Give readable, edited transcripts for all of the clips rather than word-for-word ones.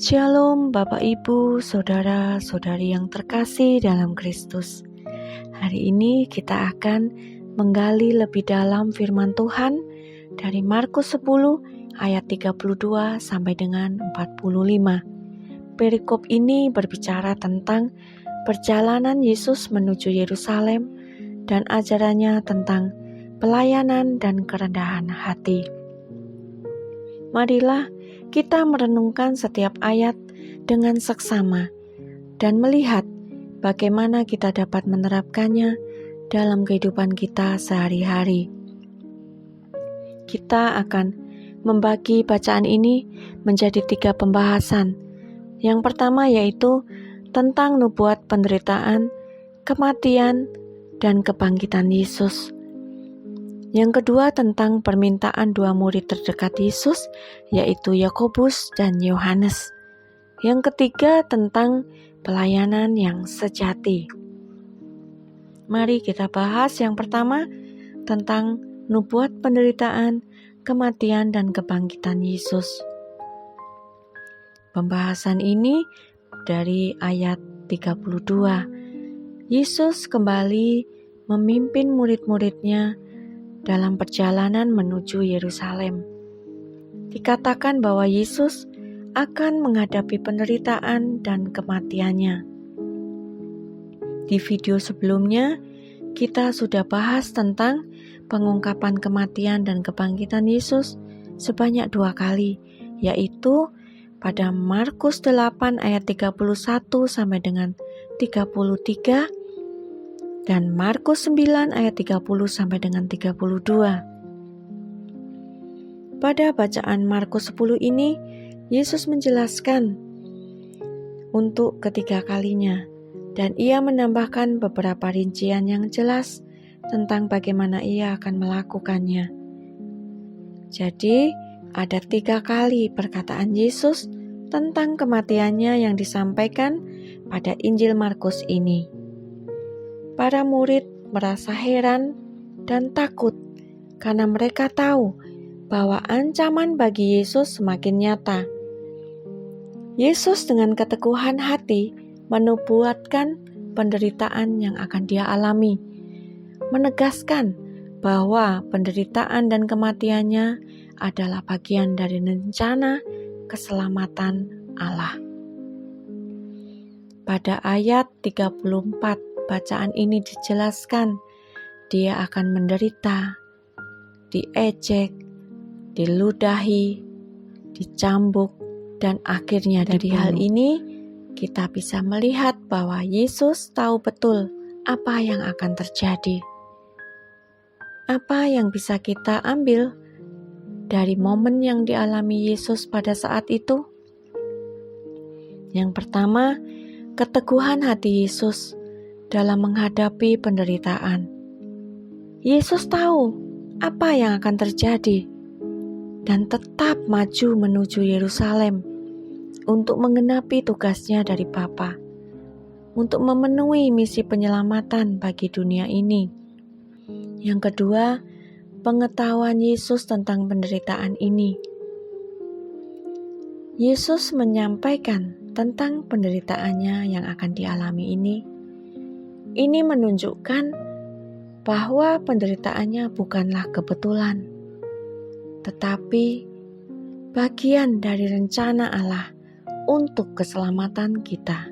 Shalom Bapak Ibu, Saudara-saudari yang terkasih dalam Kristus. Hari ini kita akan menggali lebih dalam firman Tuhan dari Markus 10 ayat 32 sampai dengan 45. Perikop ini berbicara tentang perjalanan Yesus menuju Yerusalem dan ajarannya tentang pelayanan dan kerendahan hati. Marilah kita merenungkan setiap ayat dengan seksama dan melihat bagaimana kita dapat menerapkannya dalam kehidupan kita sehari-hari. Kita akan membagi bacaan ini menjadi 3 pembahasan. Yang pertama yaitu tentang nubuat penderitaan, kematian, dan kebangkitan Yesus. Yang kedua tentang permintaan 2 murid terdekat Yesus, yaitu Yakobus dan Yohanes. Yang ketiga tentang pelayanan yang sejati. Mari kita bahas yang pertama tentang nubuat penderitaan, kematian, dan kebangkitan Yesus. Pembahasan ini dari ayat 32. Yesus kembali memimpin murid-muridnya dalam perjalanan menuju Yerusalem. Dikatakan bahwa Yesus akan menghadapi penderitaan dan kematiannya. Di video sebelumnya, kita sudah bahas tentang pengungkapan kematian dan kebangkitan Yesus sebanyak 2 kali, yaitu pada Markus 8 ayat 31 sampai dengan 33, dan Markus 9 ayat 30 sampai dengan 32. Pada bacaan Markus 10 ini, Yesus menjelaskan untuk ketiga kalinya, dan ia menambahkan beberapa rincian yang jelas tentang bagaimana ia akan melakukannya. Jadi, ada 3 kali perkataan Yesus tentang kematiannya yang disampaikan pada Injil Markus ini. Para murid merasa heran dan takut karena mereka tahu bahwa ancaman bagi Yesus semakin nyata. Yesus dengan keteguhan hati menubuatkan penderitaan yang akan dia alami, menegaskan bahwa penderitaan dan kematiannya adalah bagian dari rencana keselamatan Allah. Pada ayat 34 bacaan ini dijelaskan, dia akan menderita, diejek, diludahi, dicambuk, dan akhirnya dari hal ini kita bisa melihat bahwa Yesus tahu betul apa yang akan terjadi. Apa yang bisa kita ambil dari momen yang dialami Yesus pada saat itu? Yang pertama, keteguhan hati Yesus dalam menghadapi penderitaan. Yesus tahu apa yang akan terjadi dan tetap maju menuju Yerusalem untuk menggenapi tugasnya dari Bapa, untuk memenuhi misi penyelamatan bagi dunia ini. Yang kedua, pengetahuan Yesus tentang penderitaan ini. Yesus menyampaikan tentang penderitaannya yang akan dialami ini. Ini menunjukkan bahwa penderitaannya bukanlah kebetulan, tetapi bagian dari rencana Allah untuk keselamatan kita.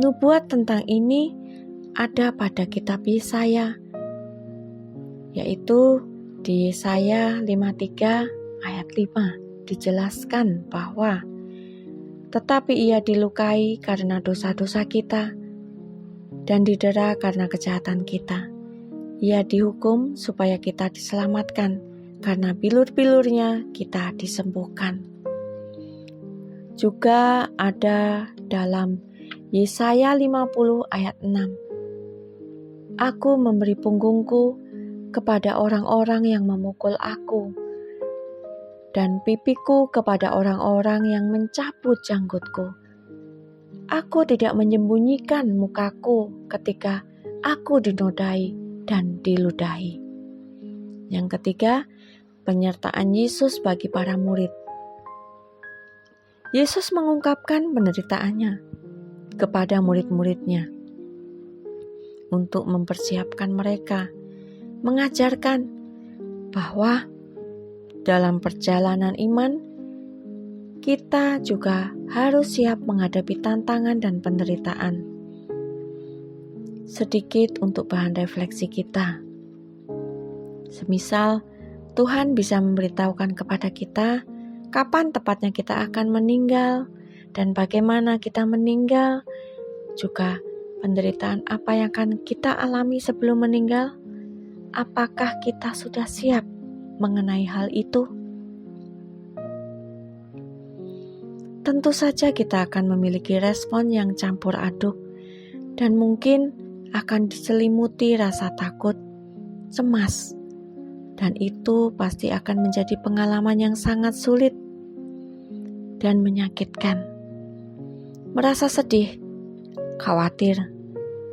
Nubuat tentang ini ada pada kitab Yesaya, yaitu di Yesaya 53 ayat 5 dijelaskan bahwa tetapi ia dilukai karena dosa-dosa kita dan didera karena kejahatan kita. Ia dihukum supaya kita diselamatkan, karena bilur-bilurnya kita disembuhkan. Juga ada dalam Yesaya 50 ayat 6. Aku memberi punggungku kepada orang-orang yang memukul aku, dan pipiku kepada orang-orang yang mencabut janggutku. Aku tidak menyembunyikan mukaku ketika aku dinodai dan diludahi. Yang ketiga, penyertaan Yesus bagi para murid. Yesus mengungkapkan penderitaannya kepada murid-muridnya untuk mempersiapkan mereka, mengajarkan bahwa dalam perjalanan iman kita juga harus siap menghadapi tantangan dan penderitaan. Sedikit untuk bahan refleksi kita. Semisal Tuhan bisa memberitahukan kepada kita kapan tepatnya kita akan meninggal dan bagaimana kita meninggal, juga penderitaan apa yang akan kita alami sebelum meninggal. Apakah kita sudah siap mengenai hal itu? Tentu saja kita akan memiliki respon yang campur aduk dan mungkin akan diselimuti rasa takut, cemas, dan itu pasti akan menjadi pengalaman yang sangat sulit dan menyakitkan. Merasa sedih, khawatir,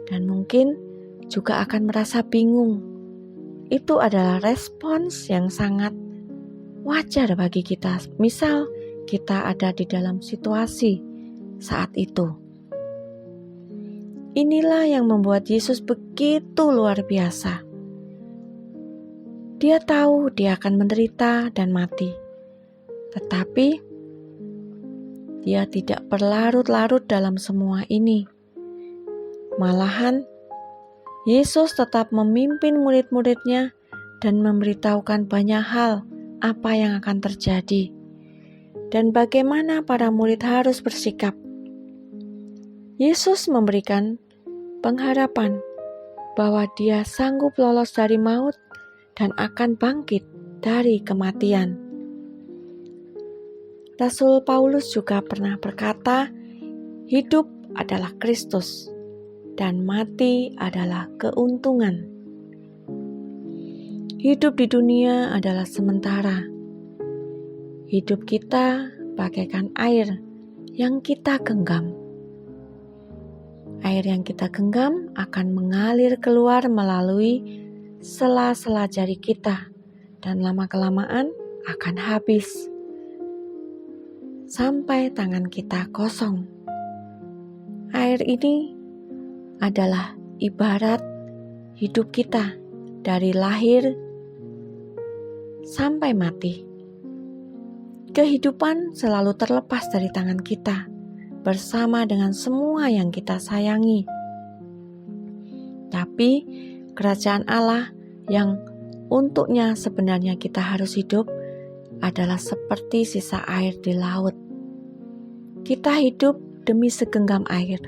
dan mungkin juga akan merasa bingung. Itu adalah respons yang sangat wajar bagi kita. Misal kita ada di dalam situasi saat itu. Inilah yang membuat Yesus begitu luar biasa. Dia tahu dia akan menderita dan mati. Tetapi dia tidak berlarut-larut dalam semua ini. Malahan, Yesus tetap memimpin murid-muridnya dan memberitahukan banyak hal apa yang akan terjadi dan bagaimana para murid harus bersikap. Yesus memberikan pengharapan bahwa dia sanggup lolos dari maut dan akan bangkit dari kematian. Rasul Paulus juga pernah berkata, hidup adalah Kristus dan mati adalah keuntungan. Hidup di dunia adalah sementara. Hidup kita bagaikan air yang kita genggam. Air yang kita genggam akan mengalir keluar melalui sela-sela jari kita dan lama-kelamaan akan habis sampai tangan kita kosong. Air ini adalah ibarat hidup kita dari lahir sampai mati. Kehidupan selalu terlepas dari tangan kita bersama dengan semua yang kita sayangi. Tapi kerajaan Allah yang untuknya sebenarnya kita harus hidup adalah seperti sisa air di laut. Kita hidup demi segenggam air,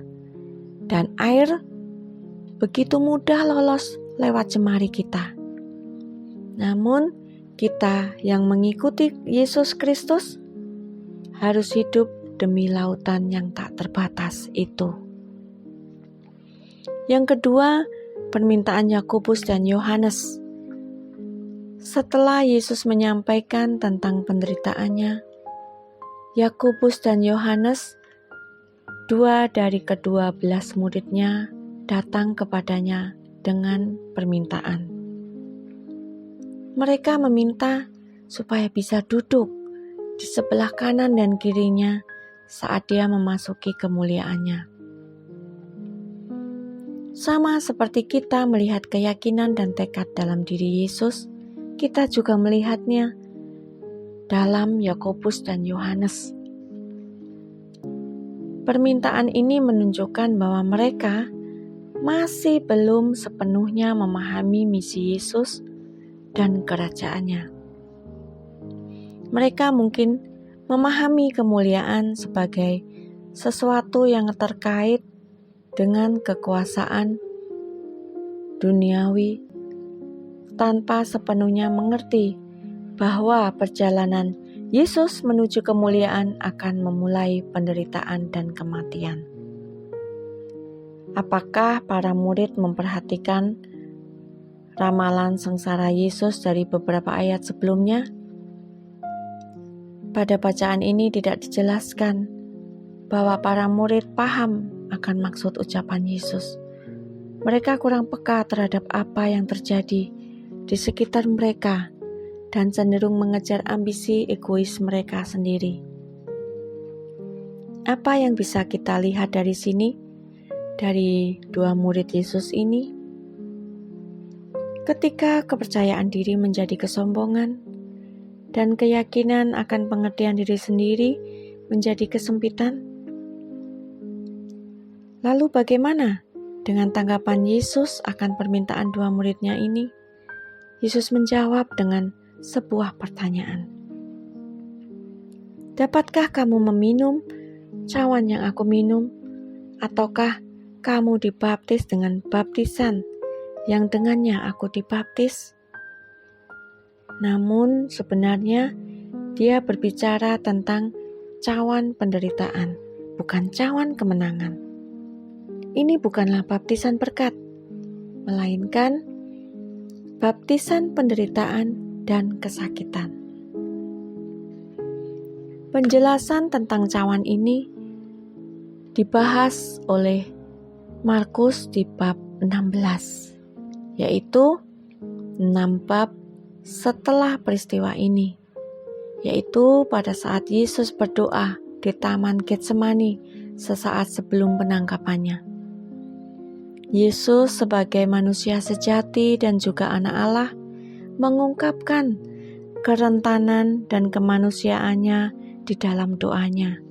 dan air begitu mudah lolos lewat jemari kita. Namun, kita yang mengikuti Yesus Kristus harus hidup demi lautan yang tak terbatas itu. Yang kedua, permintaan Yakobus dan Yohanes. Setelah Yesus menyampaikan tentang penderitaannya, Yakobus dan Yohanes, dua dari ke-12 muridnya, datang kepadanya dengan permintaan. Mereka meminta supaya bisa duduk di sebelah kanan dan kirinya saat dia memasuki kemuliaannya. Sama seperti kita melihat keyakinan dan tekad dalam diri Yesus, kita juga melihatnya dalam Yakobus dan Yohanes. Permintaan ini menunjukkan bahwa mereka masih belum sepenuhnya memahami misi Yesus dan kerajaannya. Mereka mungkin memahami kemuliaan sebagai sesuatu yang terkait dengan kekuasaan duniawi tanpa sepenuhnya mengerti bahwa perjalanan Yesus menuju kemuliaan akan memulai penderitaan dan kematian. Apakah para murid memperhatikan ramalan sengsara Yesus dari beberapa ayat sebelumnya? Pada bacaan ini tidak dijelaskan bahwa para murid paham akan maksud ucapan Yesus. Mereka kurang peka terhadap apa yang terjadi di sekitar mereka dan cenderung mengejar ambisi egois mereka sendiri. Apa yang bisa kita lihat dari sini, dari dua murid Yesus ini? Ketika kepercayaan diri menjadi kesombongan dan keyakinan akan pengertian diri sendiri menjadi kesempitan, lalu bagaimana dengan tanggapan Yesus akan permintaan dua muridnya ini? Yesus menjawab dengan sebuah pertanyaan. Dapatkah kamu meminum cawan yang aku minum, ataukah kamu dibaptis dengan baptisan yang dengannya aku dibaptis? Namun sebenarnya dia berbicara tentang cawan penderitaan, bukan cawan kemenangan. Ini bukanlah baptisan berkat, melainkan baptisan penderitaan dan kesakitan. Penjelasan tentang cawan ini dibahas oleh Markus di bab 16, yaitu 6 bab setelah peristiwa ini, yaitu pada saat Yesus berdoa di Taman Getsemani sesaat sebelum penangkapannya. Yesus sebagai manusia sejati dan juga anak Allah mengungkapkan kerentanan dan kemanusiaannya di dalam doanya.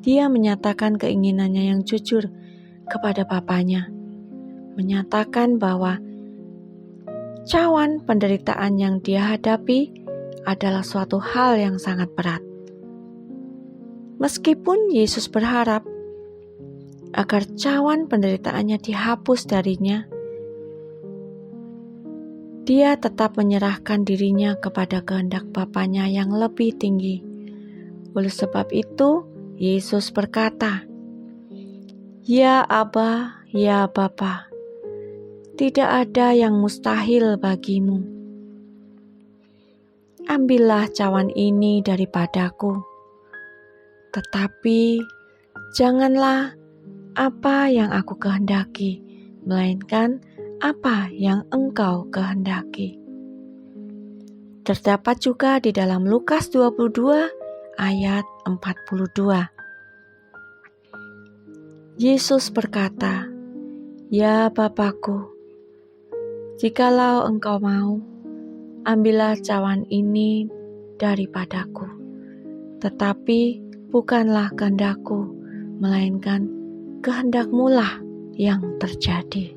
Dia menyatakan keinginannya yang jujur kepada Bapanya, menyatakan bahwa cawan penderitaan yang dia hadapi adalah suatu hal yang sangat berat. Meskipun Yesus berharap agar cawan penderitaannya dihapus darinya, dia tetap menyerahkan dirinya kepada kehendak Bapanya yang lebih tinggi. Oleh sebab itu, Yesus berkata, "Ya Aba, ya Bapa, tidak ada yang mustahil bagimu. Ambillah cawan ini daripadaku, tetapi janganlah apa yang aku kehendaki, melainkan apa yang Engkau kehendaki." Terdapat juga di dalam Lukas 22 ayat 42. Yesus berkata, "Ya Bapakku, jikalau Engkau mau, ambillah cawan ini daripadaku. Tetapi bukanlah kehendakku, melainkan kehendak-Mu lah yang terjadi."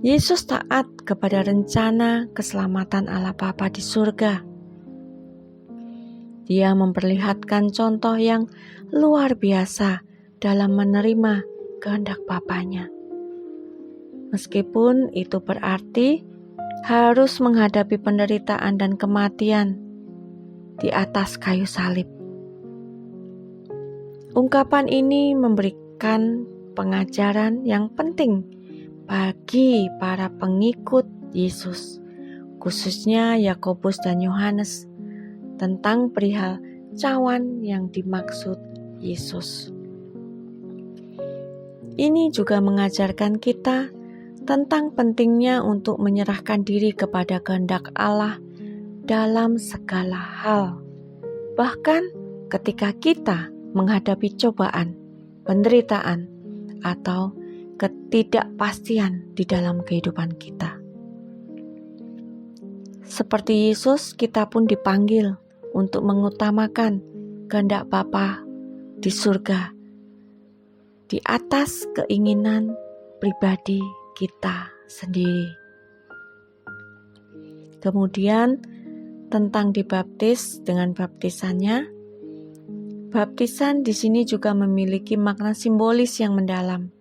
Yesus taat kepada rencana keselamatan Allah Bapa di surga. Dia memperlihatkan contoh yang luar biasa dalam menerima kehendak Bapanya. Meskipun itu berarti harus menghadapi penderitaan dan kematian di atas kayu salib. Ungkapan ini memberikan pengajaran yang penting bagi para pengikut Yesus, khususnya Yakobus dan Yohanes, tentang perihal cawan yang dimaksud Yesus. Ini juga mengajarkan kita tentang pentingnya untuk menyerahkan diri kepada kehendak Allah dalam segala hal, bahkan ketika kita menghadapi cobaan, penderitaan, atau ketidakpastian di dalam kehidupan kita. Seperti Yesus, kita pun dipanggil untuk mengutamakan kehendak Bapa di surga di atas keinginan pribadi kita sendiri. Kemudian tentang dibaptis dengan baptisannya, baptisan di sini juga memiliki makna simbolis yang mendalam.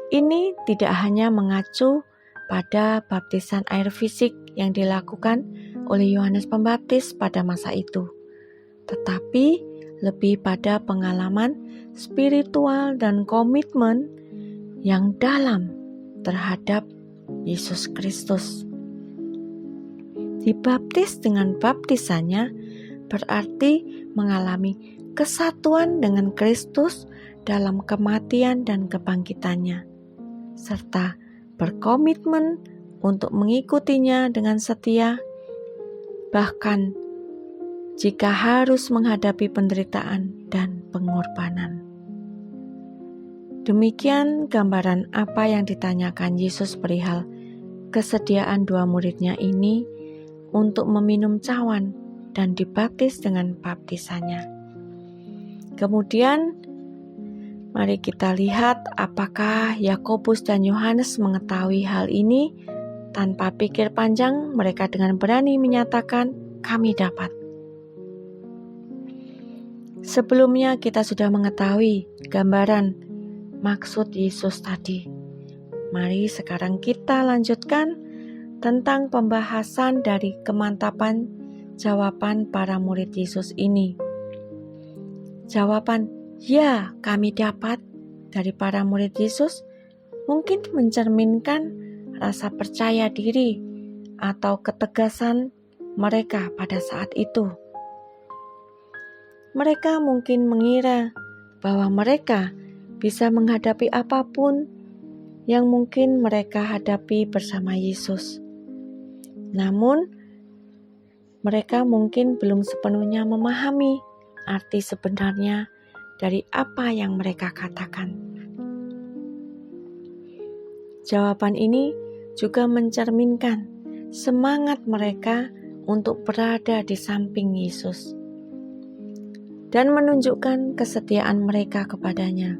Ini tidak hanya mengacu pada baptisan air fisik yang dilakukan oleh Yohanes Pembaptis pada masa itu, tetapi lebih pada pengalaman spiritual dan komitmen yang dalam terhadap Yesus Kristus. Dibaptis dengan baptisannya berarti mengalami kesatuan dengan Kristus dalam kematian dan kebangkitannya, serta berkomitmen untuk mengikutinya dengan setia, bahkan jika harus menghadapi penderitaan dan pengorbanan. Demikian gambaran apa yang ditanyakan Yesus perihal kesediaan dua muridnya ini untuk meminum cawan dan dibaptis dengan baptisannya. Kemudian, mari kita lihat apakah Yakobus dan Yohanes mengetahui hal ini. Tanpa pikir panjang, mereka dengan berani menyatakan, "Kami dapat." Sebelumnya kita sudah mengetahui gambaran maksud Yesus tadi. Mari sekarang kita lanjutkan tentang pembahasan dari kemantapan jawaban para murid Yesus ini. Jawaban "Ya, kami dapat" dari para murid Yesus mungkin mencerminkan rasa percaya diri atau ketegasan mereka pada saat itu. Mereka mungkin mengira bahwa mereka bisa menghadapi apapun yang mungkin mereka hadapi bersama Yesus. Namun, mereka mungkin belum sepenuhnya memahami arti sebenarnya dari apa yang mereka katakan. Jawaban ini juga mencerminkan semangat mereka untuk berada di samping Yesus dan menunjukkan kesetiaan mereka kepadanya.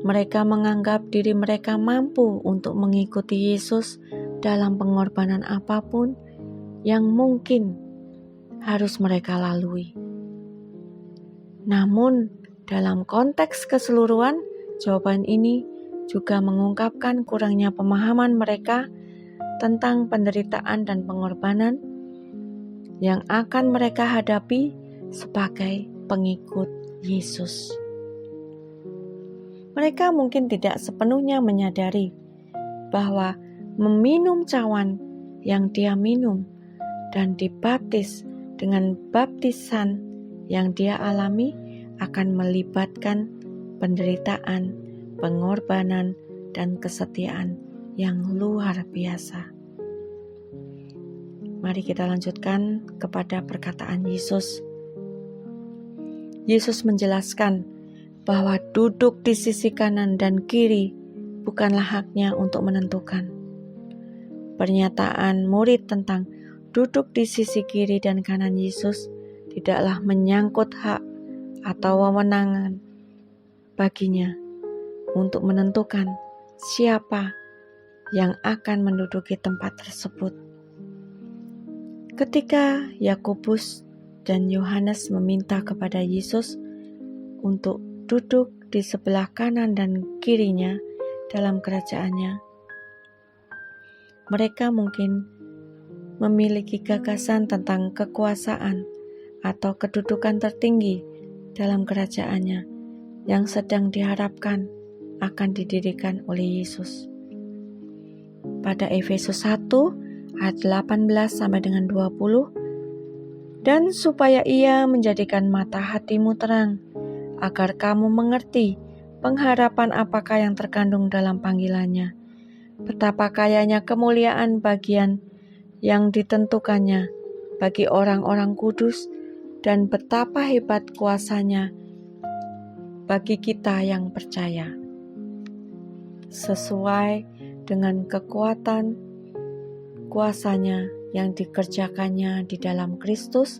Mereka menganggap diri mereka mampu untuk mengikuti Yesus dalam pengorbanan apapun yang mungkin harus mereka lalui. Namun, dalam konteks keseluruhan, jawaban ini juga mengungkapkan kurangnya pemahaman mereka tentang penderitaan dan pengorbanan yang akan mereka hadapi sebagai pengikut Yesus. Mereka mungkin tidak sepenuhnya menyadari bahwa meminum cawan yang dia minum dan dibaptis dengan baptisan yang dia alami akan melibatkan penderitaan, pengorbanan, dan kesetiaan yang luar biasa. Mari kita lanjutkan kepada perkataan Yesus. Yesus menjelaskan bahwa duduk di sisi kanan dan kiri bukanlah haknya untuk menentukan. Pernyataan murid tentang duduk di sisi kiri dan kanan Yesus tidaklah menyangkut hak atau wewenang baginya untuk menentukan siapa yang akan menduduki tempat tersebut. Ketika Yakobus dan Yohanes meminta kepada Yesus untuk duduk di sebelah kanan dan kirinya dalam kerajaannya, mereka mungkin memiliki gagasan tentang kekuasaan atau kedudukan tertinggi dalam kerajaannya yang sedang diharapkan akan didirikan oleh Yesus. Pada Efesus 1 ayat 18 sampai dengan 20, "Dan supaya Ia menjadikan mata hatimu terang, agar kamu mengerti pengharapan apakah yang terkandung dalam panggilannya, betapa kayanya kemuliaan bagian yang ditentukannya bagi orang-orang kudus, dan betapa hebat kuasanya bagi kita yang percaya, sesuai dengan kekuatan kuasanya yang dikerjakannya di dalam Kristus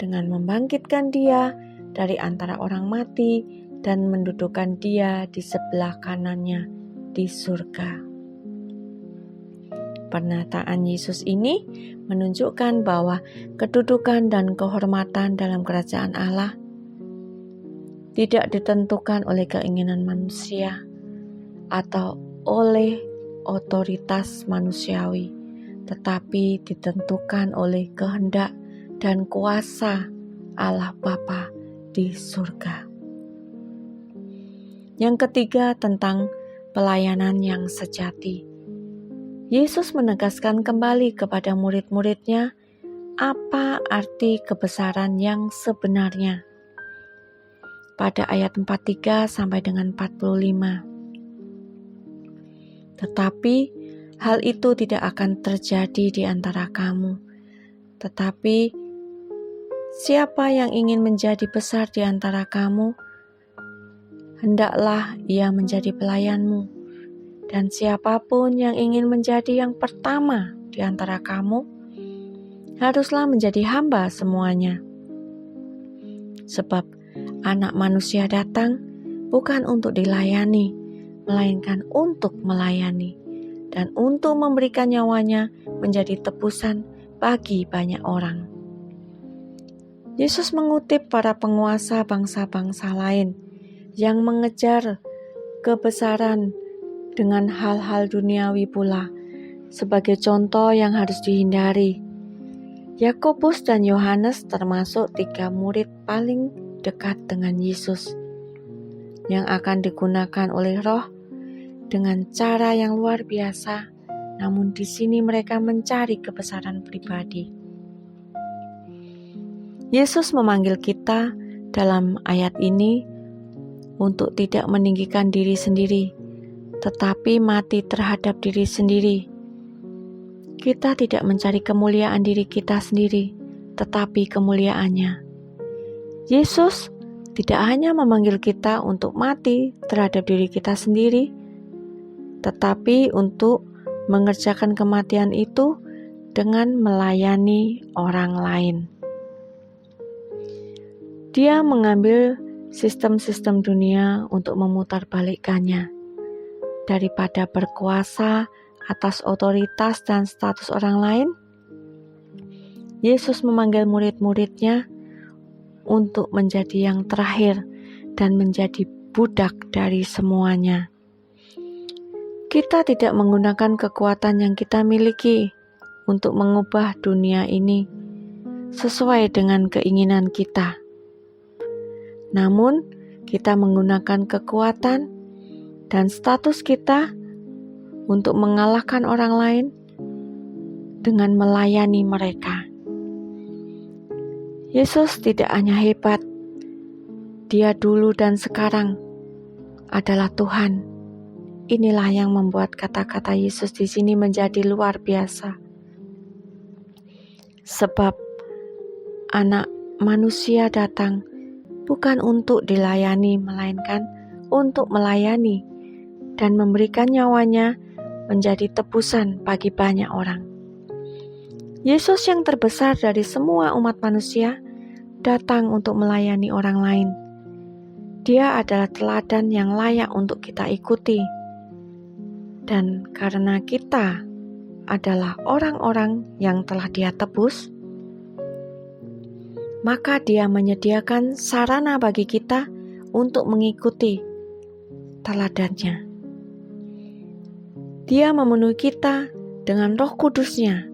dengan membangkitkan Dia dari antara orang mati dan mendudukan Dia di sebelah kanannya di surga." Pernyataan Yesus ini menunjukkan bahwa kedudukan dan kehormatan dalam kerajaan Allah tidak ditentukan oleh keinginan manusia atau oleh otoritas manusiawi, tetapi ditentukan oleh kehendak dan kuasa Allah Bapa di surga. Yang ketiga, tentang pelayanan yang sejati. Yesus menegaskan kembali kepada murid-muridnya apa arti kebesaran yang sebenarnya. Pada ayat 43 sampai dengan 45. "Tetapi hal itu tidak akan terjadi di antara kamu, tetapi Siapa yang ingin menjadi besar di antara kamu, hendaklah ia menjadi pelayanmu. Dan siapapun yang ingin menjadi yang pertama di antara kamu, haruslah menjadi hamba semuanya. Sebab Anak Manusia datang bukan untuk dilayani, melainkan untuk melayani, dan untuk memberikan nyawanya menjadi tebusan bagi banyak orang. Yesus mengutip para penguasa bangsa-bangsa lain yang mengejar kebesaran dengan hal-hal duniawi pula sebagai contoh yang harus dihindari. Yakobus dan Yohanes termasuk 3 murid paling dekat dengan Yesus yang akan digunakan oleh Roh dengan cara yang luar biasa, namun di sini mereka mencari kebesaran pribadi. Yesus memanggil kita dalam ayat ini untuk tidak meninggikan diri sendiri, tetapi mati terhadap diri sendiri. Kita tidak mencari kemuliaan diri kita sendiri, tetapi kemuliaannya. Yesus tidak hanya memanggil kita untuk mati terhadap diri kita sendiri, tetapi untuk mengerjakan kematian itu dengan melayani orang lain. Dia mengambil sistem-sistem dunia untuk memutarbalikkannya. Daripada berkuasa atas otoritas dan status orang lain, Yesus memanggil murid-muridnya untuk menjadi yang terakhir dan menjadi budak dari semuanya. Kita tidak menggunakan kekuatan yang kita miliki untuk mengubah dunia ini sesuai dengan keinginan kita. Namun, kita menggunakan kekuatan dan status kita untuk mengalahkan orang lain dengan melayani mereka. Yesus tidak hanya hebat, Dia dulu dan sekarang adalah Tuhan. Inilah yang membuat kata-kata Yesus di sini menjadi luar biasa. Sebab Anak Manusia datang bukan untuk dilayani, melainkan untuk melayani dan memberikan nyawanya menjadi tebusan bagi banyak orang. Yesus yang terbesar dari semua umat manusia datang untuk melayani orang lain. Dia adalah teladan yang layak untuk kita ikuti. Dan karena kita adalah orang-orang yang telah Dia tebus, maka Dia menyediakan sarana bagi kita untuk mengikuti teladannya. Dia memenuhi kita dengan Roh Kudus-Nya,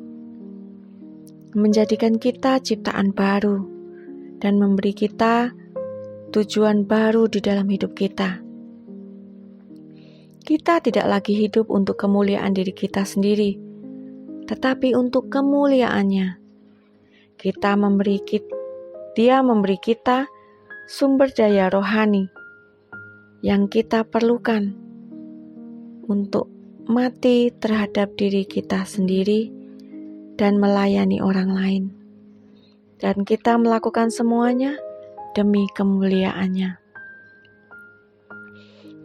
menjadikan kita ciptaan baru, dan memberi kita tujuan baru di dalam hidup kita. Kita tidak lagi hidup untuk kemuliaan diri kita sendiri, tetapi untuk kemuliaannya. Dia memberi kita sumber daya rohani yang kita perlukan untuk mati terhadap diri kita sendiri dan melayani orang lain. Dan kita melakukan semuanya demi kemuliaannya.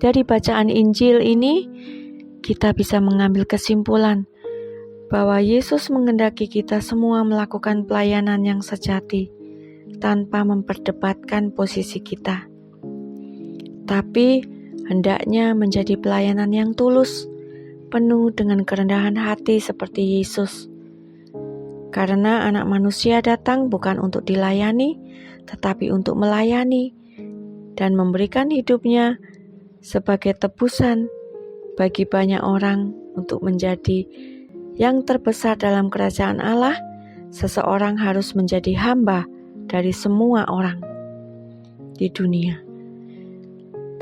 Dari bacaan Injil ini, kita bisa mengambil kesimpulan bahwa Yesus menghendaki kita semua melakukan pelayanan yang sejati tanpa memperdebatkan posisi kita. Tapi hendaknya menjadi pelayanan yang tulus, penuh dengan kerendahan hati seperti Yesus. Karena Anak Manusia datang bukan untuk dilayani, tetapi untuk melayani dan memberikan hidupnya sebagai tebusan bagi banyak orang untuk menjadi yang terbesar dalam kerajaan Allah. Seseorang harus menjadi hamba dari semua orang di dunia.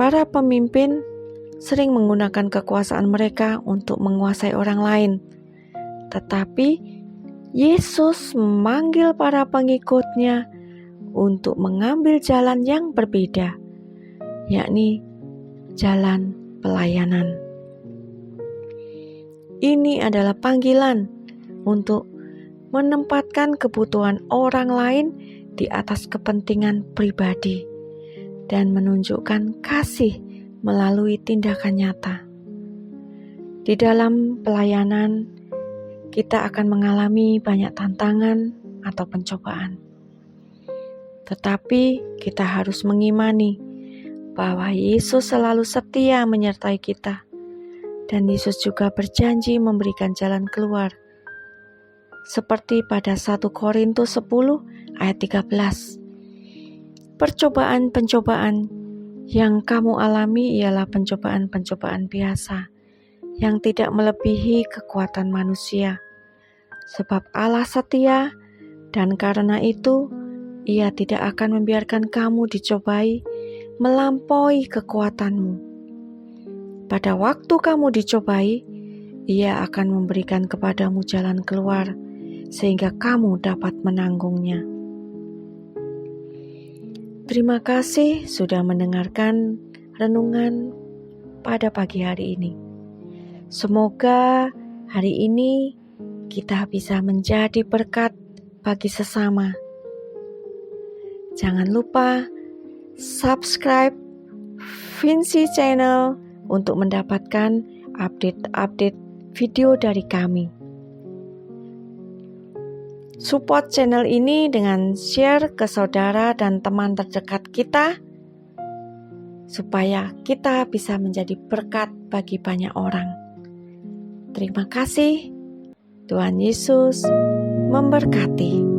Para pemimpin sering menggunakan kekuasaan mereka untuk menguasai orang lain. Tetapi Yesus memanggil para pengikutnya untuk mengambil jalan yang berbeda, yakni jalan pelayanan. Ini adalah panggilan untuk menempatkan kebutuhan orang lain di atas kepentingan pribadi dan menunjukkan kasih melalui tindakan nyata. Di dalam pelayanan, kita akan mengalami banyak tantangan atau pencobaan. Tetapi kita harus mengimani bahwa Yesus selalu setia menyertai kita, dan Yesus juga berjanji memberikan jalan keluar. Seperti pada 1 Korintus 10 ayat 13. Percobaan-pencobaan yang kamu alami ialah pencobaan-pencobaan biasa yang tidak melebihi kekuatan manusia. Sebab Allah setia, dan karena itu Ia tidak akan membiarkan kamu dicobai melampaui kekuatanmu. Pada waktu kamu dicobai, Ia akan memberikan kepadamu jalan keluar, sehingga kamu dapat menanggungnya. Terima kasih sudah mendengarkan renungan pada pagi hari ini. Semoga hari ini kita bisa menjadi berkat bagi sesama. Jangan lupa subscribe Vinci Channel untuk mendapatkan update-update video dari kami. Support channel ini dengan share ke saudara dan teman terdekat kita, supaya kita bisa menjadi berkat bagi banyak orang. Terima kasih. Tuhan Yesus memberkati.